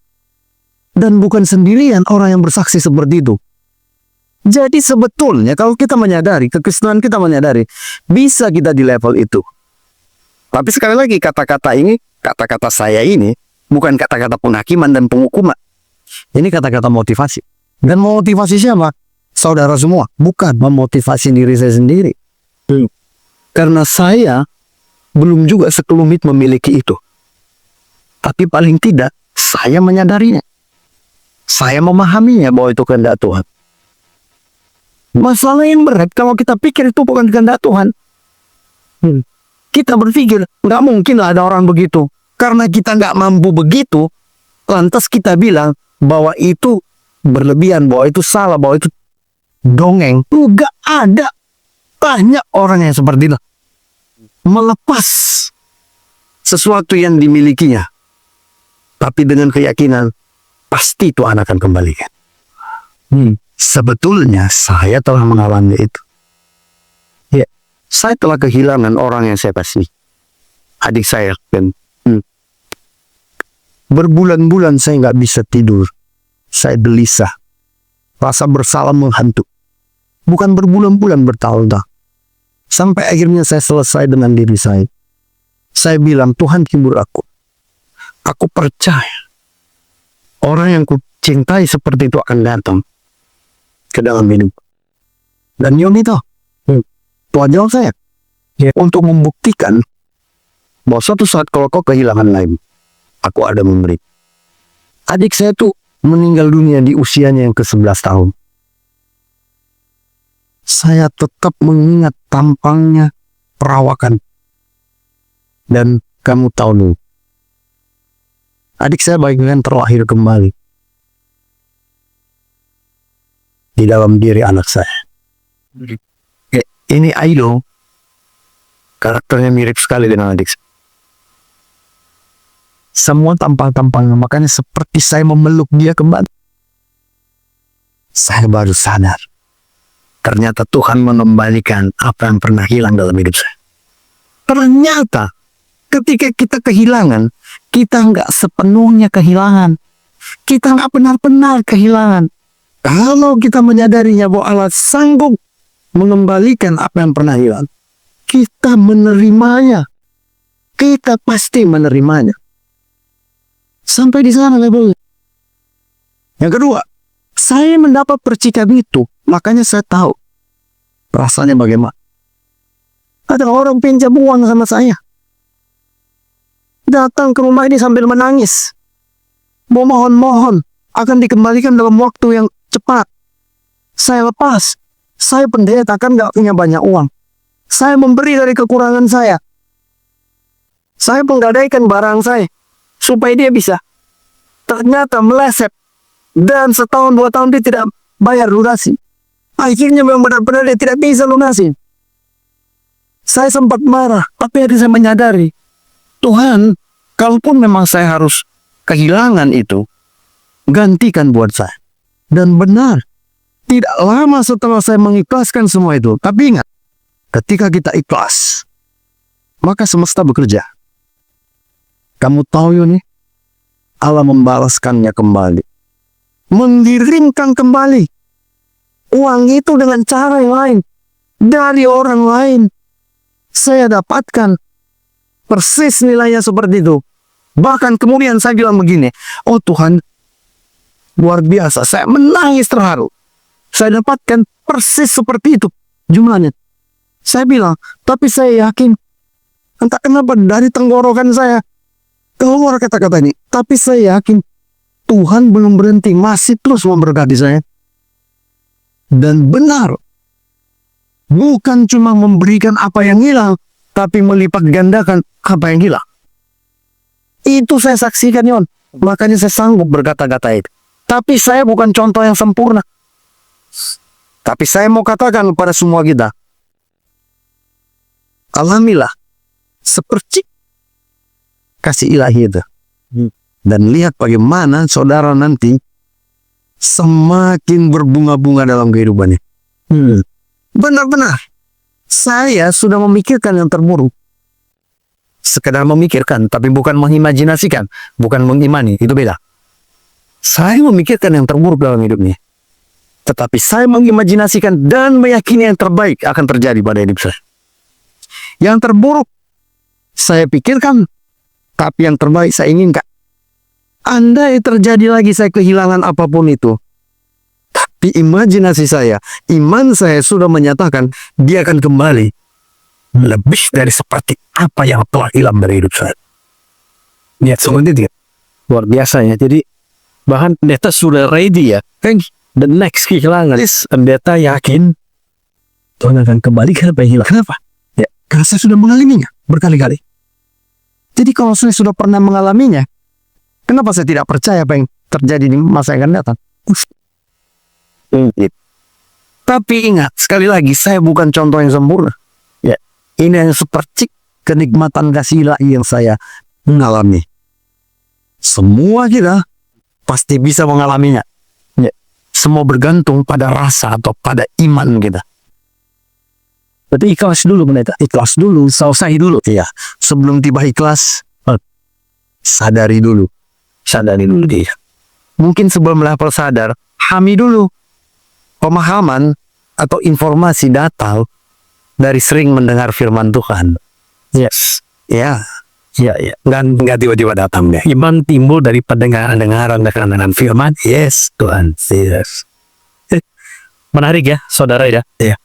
Dan bukan sendirian orang yang bersaksi seperti itu. Jadi sebetulnya kalau kita menyadari, kekristenan kita menyadari, bisa kita di level itu. Tapi sekali lagi kata-kata ini, kata-kata saya ini, bukan kata-kata penghakiman dan penghukuman. Ini kata-kata motivasi. Dan motivasi siapa? Saudara semua. Bukan memotivasi diri saya sendiri. Karena saya belum juga sekelumit memiliki itu. Tapi paling tidak, saya menyadarinya. Saya memahaminya bahwa itu kehendak Tuhan. Masalah yang berat, kalau kita pikir itu bukan kehendak Tuhan. Kita berpikir, nggak mungkin lah ada orang begitu. Karena kita nggak mampu begitu, lantas kita bilang bahwa itu berlebihan, bahwa itu salah, bahwa itu dongeng. Nggak ada. Banyak orang yang seperti itu. Melepas sesuatu yang dimilikinya. Tapi dengan keyakinan, pasti Tuhan akan kembalikan. Sebetulnya saya telah mengalami itu. Ya, saya telah kehilangan orang yang saya kasih. Adik saya. Dan berbulan-bulan saya nggak bisa tidur. Saya gelisah. Rasa bersalah menghantu. Bukan berbulan-bulan, bertahun-tahun. Sampai akhirnya saya selesai dengan diri saya. Saya bilang, Tuhan hibur aku. Aku percaya orang yang kucintai seperti itu akan datang ke dalam hidup. Dan Yon itu Tuhan jawab saya untuk membuktikan bahwa suatu saat kalau kau kehilangan lain, aku ada memberi. Adik saya tuh meninggal dunia di usianya yang ke-11 tahun. Saya tetap mengingat tampangnya, perawakan. Dan kamu tahu nih, adik saya bagaikan terlahir kembali di dalam diri anak saya. Ini Aido, karakternya mirip sekali dengan adik saya. Semua tampang-tampangnya, makanya seperti saya memeluk dia kembali. Saya baru sadar, ternyata Tuhan mengembalikan apa yang pernah hilang dalam hidup saya. Ternyata ketika kita kehilangan, kita nggak sepenuhnya kehilangan. Kita nggak benar-benar kehilangan. Kalau kita menyadarinya bahwa Allah sanggup mengembalikan apa yang pernah hilang, kita menerimanya. Kita pasti menerimanya. Sampai di sana levelnya. Yang kedua, saya mendapat percikan itu, makanya saya tahu rasanya bagaimana. Ada orang pinjam uang sama saya. Datang ke rumah ini sambil menangis. Mohon-mohon akan dikembalikan dalam waktu yang cepat. Saya lepas. Saya pendeta kan gak punya banyak uang. Saya memberi dari kekurangan saya. Saya menggadaikan barang saya supaya dia bisa. Ternyata meleset. Dan setahun 2 tahun dia tidak bayar lunasi. Akhirnya memang benar-benar dia tidak bisa lunasi. Saya sempat marah, tapi akhirnya saya menyadari, Tuhan, kalaupun memang saya harus kehilangan itu, gantikan buat saya. Dan benar, tidak lama setelah saya mengikhlaskan semua itu, tapi ingat, ketika kita ikhlas, maka semesta bekerja. Kamu tahu Yuni, Allah membalaskannya kembali. Mengirimkan kembali uang itu dengan cara yang lain. Dari orang lain. Saya dapatkan persis nilainya seperti itu. Bahkan kemudian saya bilang begini, oh Tuhan, luar biasa, saya menangis terharu. Saya dapatkan persis seperti itu jumlahnya. Saya bilang, tapi saya yakin, entah kenapa dari tenggorokan saya keluar kata-kata ini. Tapi saya yakin Tuhan belum berhenti, masih terus memberkati saya. Dan benar, bukan cuma memberikan apa yang hilang, tapi melipat gandakan apa yang hilang. Itu saya saksikan, Yon. Makanya saya sanggup berkata-kata itu. Tapi saya bukan contoh yang sempurna. Tapi saya mau katakan kepada semua kita, alamilah seperti kasih ilahi itu. Dan lihat bagaimana saudara nanti semakin berbunga-bunga dalam kehidupannya. Benar-benar. Saya sudah memikirkan yang terburuk. Sekedar memikirkan, tapi bukan mengimajinasikan. Bukan mengimani, itu beda. Saya memikirkan yang terburuk dalam hidupnya. Tetapi saya mengimajinasikan dan meyakini yang terbaik akan terjadi pada hidup saya. Yang terburuk, saya pikirkan, tapi yang terbaik saya inginkan. Andai terjadi lagi saya kehilangan apapun itu, tapi imajinasi saya, iman saya sudah menyatakan dia akan kembali lebih dari seperti apa yang telah hilang dari hidup saya. Ya, seperti itu. Luar biasa ya. Jadi bahkan pendeta sudah ready ya. The next kehilangan, pendeta yakin Tuhan akan kembalikan apa yang hilang. Kenapa? Ya, karena saya sudah mengalaminya berkali-kali. Jadi kalau saya sudah pernah mengalaminya, kenapa saya tidak percaya apa yang terjadi di masa yang akan datang? Tapi ingat, sekali lagi, saya bukan contoh yang sempurna. Ya, ini yang seperti kenikmatan kasih ilahi yang saya mengalami. Semua kita pasti bisa mengalaminya. Ya, semua bergantung pada rasa atau pada iman kita. Berarti ikhlas dulu, pendeta. Ikhlas dulu, selesai dulu. Iya, sebelum tiba ikhlas, sadari dulu. Sadari dulu dia. Mungkin sebelum level sadar, pahami dulu pemahaman atau informasi datang dari sering mendengar firman Tuhan. Yes. Ya. Ya, ya. Nggak tiba-tiba datang deh. Iman timbul dari pendengaran dengan firman. Yes, Tuhan. Yes. Menarik ya, saudara ya. Iya.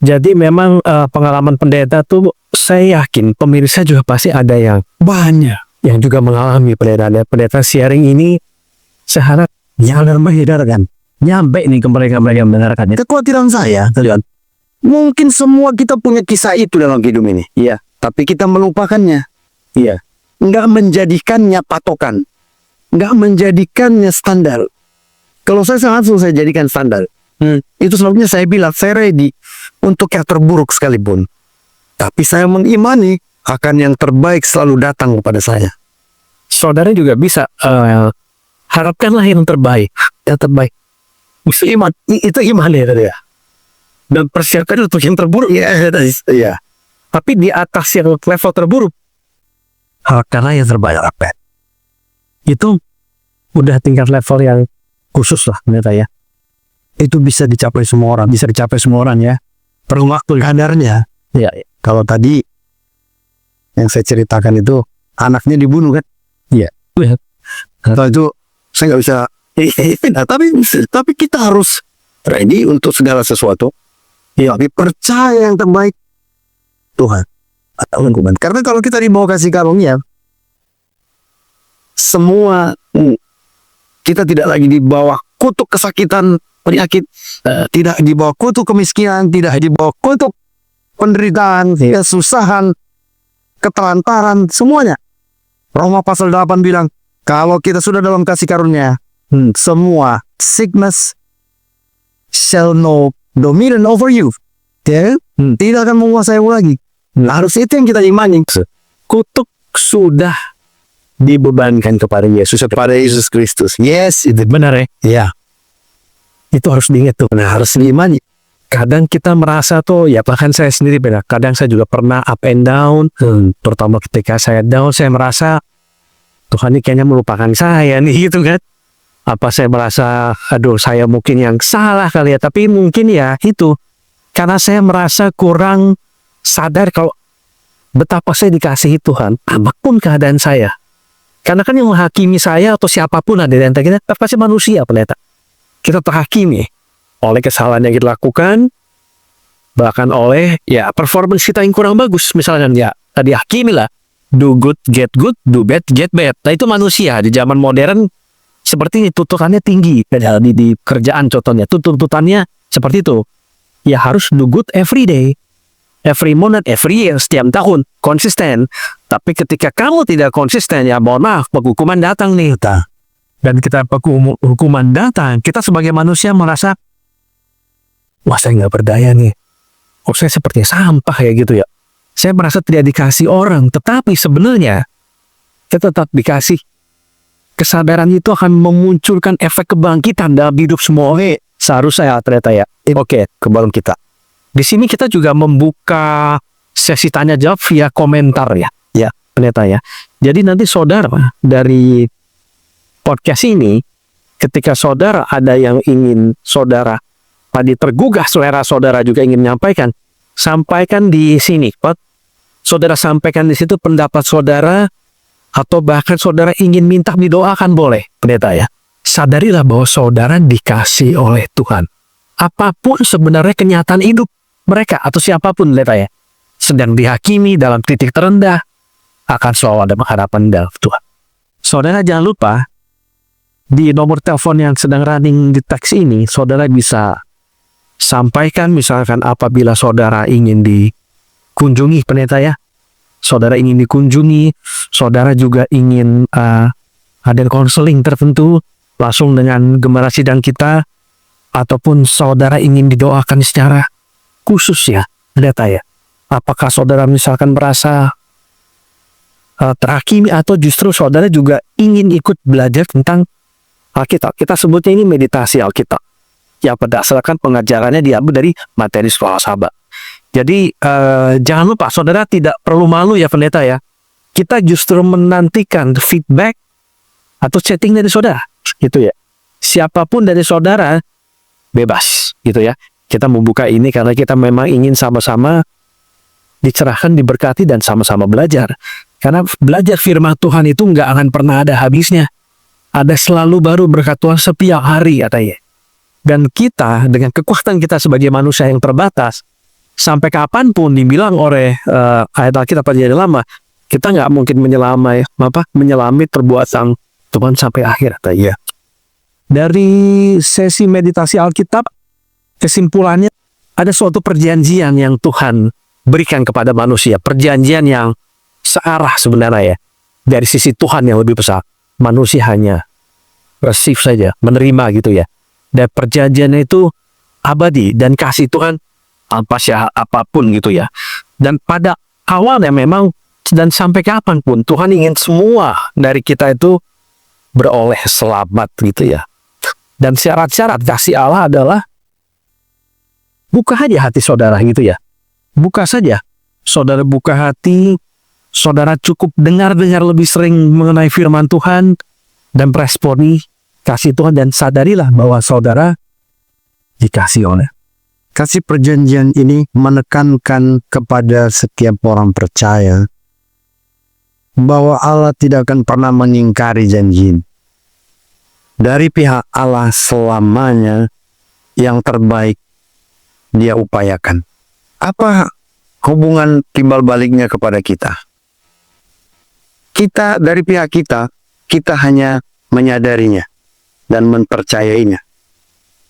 Jadi memang pengalaman pendeta tuh saya yakin pemirsa juga pasti ada yang Banyak. yang juga mengalami pendeta sharing ini. Saya harap Yang mengedarkan. nyampe nih ke mereka-mereka yang mendengarkannya. Kekhawatiran saya, Tuhan, mungkin semua kita punya kisah itu dalam hidup ini. Iya. Tapi kita melupakannya. Iya. Nggak menjadikannya patokan. Nggak menjadikannya standar. Kalau saya langsung saya jadikan standar. Itu sebabnya saya bilang, saya ready untuk yang terburuk sekalipun. Tapi saya mengimani akan yang terbaik selalu datang kepada saya. Saudara juga bisa harapkanlah yang terbaik. Yang terbaik. Iman, itu iman ya tadi ya. Dan persiapkan untuk yang terburuk. Iya. Tapi di atas yang level terburuk, Karena yang terbaik apa? itu udah tingkat level yang khusus lah ternyata ya. Itu bisa dicapai semua orang. Bisa dicapai semua orang ya. Perlu waktu kadarnya. Iya. Kalau tadi yang saya ceritakan itu anaknya dibunuh kan? Iya. Kalau itu saya nggak bisa. Nah, tapi kita harus ready untuk segala sesuatu. Ya, tapi percaya yang terbaik Tuhan atau lingkungan. Karena kalau kita dibawa kasih karunia, semua kita tidak lagi di bawah kutuk kesakitan, penyakit, tidak di bawah kutuk kemiskinan, tidak di bawah kutuk penderitaan, kesusahan. ketelantaran, semuanya. Roma pasal 8 bilang, kalau kita sudah dalam kasih karunia, semua sickness shall no dominion over you. Ya, tidak akan menguasaimu lagi. Harus itu yang kita imani. Kutuk sudah dibebankan kepada Yesus, Kepada Yesus Kristus. Yes, itu benar ya. Ya, Itu harus diingat tuh. nah harus diimani. Kadang kita merasa tuh, ya bahkan saya sendiri benar. Kadang saya juga pernah up and down. Terutama ketika saya down, saya merasa Tuhan ini kayaknya melupakan saya nih gitu kan. Apa saya merasa, aduh saya mungkin yang salah kali ya. Tapi mungkin ya itu, karena saya merasa kurang sadar kalau betapa saya dikasihi Tuhan, apapun keadaan saya. Karena kan yang menghakimi saya atau siapapun ada di antara kita, pasti manusia pendeta. Kita terhakimi oleh kesalahan yang kita lakukan, bahkan oleh ya performance kita yang kurang bagus. Misalnya ya tadi hakimi lah, do good, get good, do bad, get bad. Nah itu manusia di zaman modern seperti ini, tuntutannya tinggi. Di kerjaan contohnya, tuntutannya seperti itu. Ya harus do good every day, every month, every year, setiap tahun, konsisten. Tapi ketika kamu tidak konsisten, ya mohon maaf, penghukuman datang nih. Dan kita hukuman datang, kita sebagai manusia merasa, wah saya nggak berdaya nih. Kok saya seperti sampah ya gitu ya. Saya merasa tidak dikasih orang, tetapi sebenarnya kita tetap dikasih. Kesadaran itu akan memunculkan efek kebangkitan dalam hidup semua. Seharusnya ternyata ya. Oke, kembali kita. Di sini kita juga membuka sesi tanya jawab via komentar ya. Ya, ternyata ya. Jadi nanti saudara dari podcast ini, ketika saudara ada yang ingin saudara tadi tergugah selera saudara juga ingin menyampaikan, sampaikan di sini. Saudara sampaikan di situ pendapat saudara, atau bahkan saudara ingin minta didoakan boleh, pendeta ya. Sadarilah bahwa saudara dikasih oleh Tuhan. Apapun sebenarnya kenyataan hidup mereka atau siapapun, pendeta ya, sedang dihakimi dalam titik terendah, akan selalu ada pengharapan dalam Tuhan. Saudara jangan lupa, di nomor telepon yang sedang running di teks ini, saudara bisa sampaikan misalkan apabila saudara ingin dikunjungi pendeta ya. Saudara ingin dikunjungi, saudara juga ingin ada konseling tertentu langsung dengan gembala sidang kita, ataupun saudara ingin didoakan secara khusus ya, pendeta ya. Apakah saudara misalkan merasa terhakimi, atau justru saudara juga ingin ikut belajar tentang Alkitab. Kita sebutnya ini meditasi Alkitab, yang berdasarkan pengajarannya diambil dari materi sekolah sahabat. Jadi jangan lupa saudara tidak perlu malu ya pendeta ya. Kita justru menantikan feedback atau chatting dari saudara gitu ya. Siapapun dari saudara bebas gitu ya. Kita membuka ini karena kita memang ingin sama-sama dicerahkan, diberkati, dan sama-sama belajar. Karena belajar firman Tuhan itu nggak akan pernah ada habisnya. Ada selalu baru berkat Tuhan setiap hari katanya. Dan kita dengan kekuatan kita sebagai manusia yang terbatas, sampai kapanpun dibilang oleh ayat Alkitab Perjanjian Lama, kita nggak mungkin menyelami perbuatan Tuhan sampai akhir katanya. Dari sesi meditasi Alkitab, kesimpulannya ada suatu perjanjian yang Tuhan berikan kepada manusia, perjanjian yang searah sebenarnya ya. Dari sisi Tuhan yang lebih besar, manusia hanya receive saja, menerima gitu ya. Dan perjanjiannya itu abadi, dan kasih Tuhan tanpa syarat apapun gitu ya. Dan pada awalnya memang dan sampai kapanpun Tuhan ingin semua dari kita itu beroleh selamat gitu ya. Dan syarat-syarat kasih Allah adalah buka aja hati saudara gitu ya. Buka saja. Saudara buka hati, saudara cukup dengar-dengar lebih sering mengenai firman Tuhan dan meresponi kasih Tuhan, dan sadarilah bahwa saudara dikasih oleh. Kasih perjanjian ini menekankan kepada setiap orang percaya bahwa Allah tidak akan pernah mengingkari janji. Dari pihak Allah selamanya yang terbaik Dia upayakan. Apa hubungan timbal baliknya kepada kita? Kita dari pihak kita hanya menyadarinya dan mempercayainya.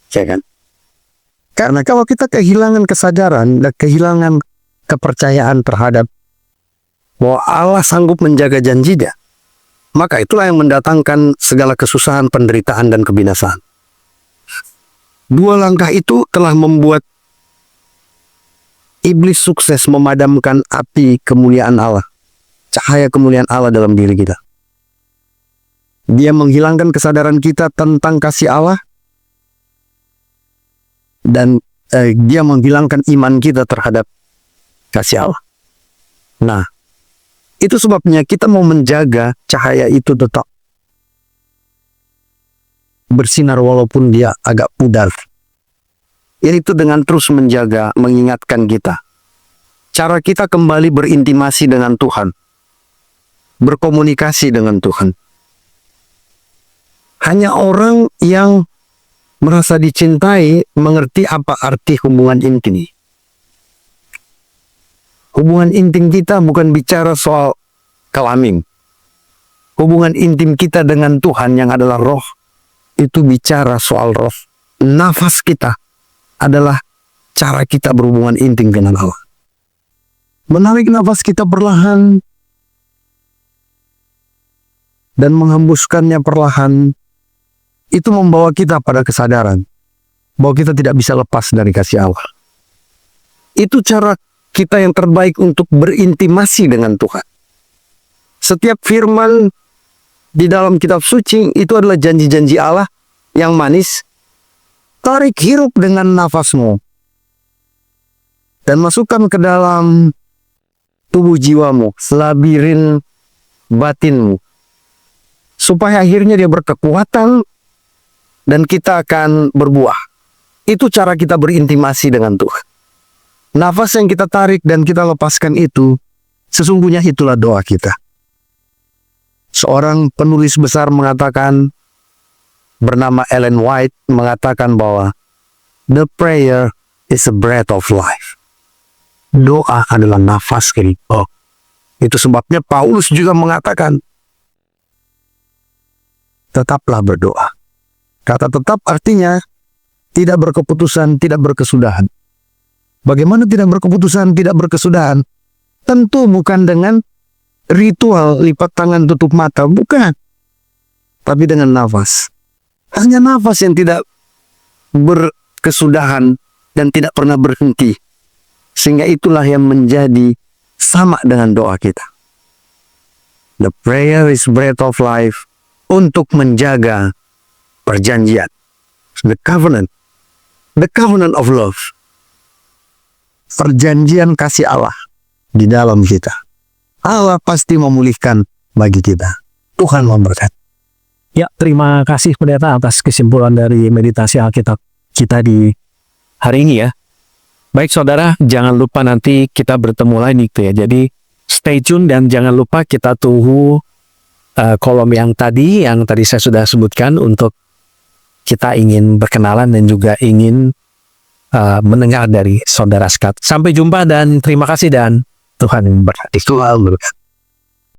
Ya kan? Karena kalau kita kehilangan kesadaran dan kehilangan kepercayaan terhadap bahwa Allah sanggup menjaga janjinya, maka itulah yang mendatangkan segala kesusahan, penderitaan, dan kebinasaan. Dua langkah itu telah membuat iblis sukses memadamkan api kemuliaan Allah, cahaya kemuliaan Allah dalam diri kita. Dia menghilangkan kesadaran kita tentang kasih Allah, dan dia menghilangkan iman kita terhadap kasih Allah. Nah, itu sebabnya kita mau menjaga cahaya itu tetap bersinar walaupun dia agak pudar. Yaitu dengan terus menjaga, mengingatkan kita. Cara kita kembali berintimasi dengan Tuhan. Berkomunikasi dengan Tuhan. Hanya orang yang merasa dicintai mengerti apa arti hubungan intim. Hubungan intim kita bukan bicara soal kelamin. Hubungan intim kita dengan Tuhan yang adalah roh, itu bicara soal roh. Nafas kita adalah cara kita berhubungan intim dengan Allah. Menarik nafas kita perlahan dan menghembuskannya perlahan, itu membawa kita pada kesadaran bahwa kita tidak bisa lepas dari kasih Allah. Itu cara kita yang terbaik untuk berintimasi dengan Tuhan. Setiap firman di dalam kitab suci itu adalah janji-janji Allah yang manis. Tarik hirup dengan nafasmu dan masukkan ke dalam tubuh jiwamu, labirin batinmu, supaya akhirnya dia berkekuatan dan kita akan berbuah. Itu cara kita berintimasi dengan Tuhan. Nafas yang kita tarik dan kita lepaskan itu, sesungguhnya itulah doa kita. Seorang penulis besar mengatakan, bernama Ellen White, mengatakan bahwa the prayer is a breath of life. Doa adalah nafas hidup. Oh, itu sebabnya Paulus juga mengatakan, tetaplah berdoa. Kata tetap artinya tidak berkeputusan, tidak berkesudahan. Bagaimana tidak berkeputusan, tidak berkesudahan? Tentu bukan dengan ritual lipat tangan tutup mata, bukan. Tapi dengan nafas. Hanya nafas yang tidak berkesudahan dan tidak pernah berhenti. Sehingga itulah yang menjadi sama dengan doa kita. The prayer is breath of life, untuk menjaga perjanjian. The covenant of love. Perjanjian kasih Allah di dalam kita. Allah pasti memulihkan bagi kita. Tuhan memberkati. Ya, terima kasih pendeta atas kesimpulan dari meditasi Alkitab kita di hari ini ya. Baik saudara, jangan lupa nanti kita bertemu lagi gitu ya. Jadi stay tune dan jangan lupa kita tunggu kolom yang tadi saya sudah sebutkan untuk kita ingin berkenalan dan juga ingin mendengar dari saudara Scott. Sampai jumpa dan terima kasih dan Tuhan memberkati. Tuhan memberkati.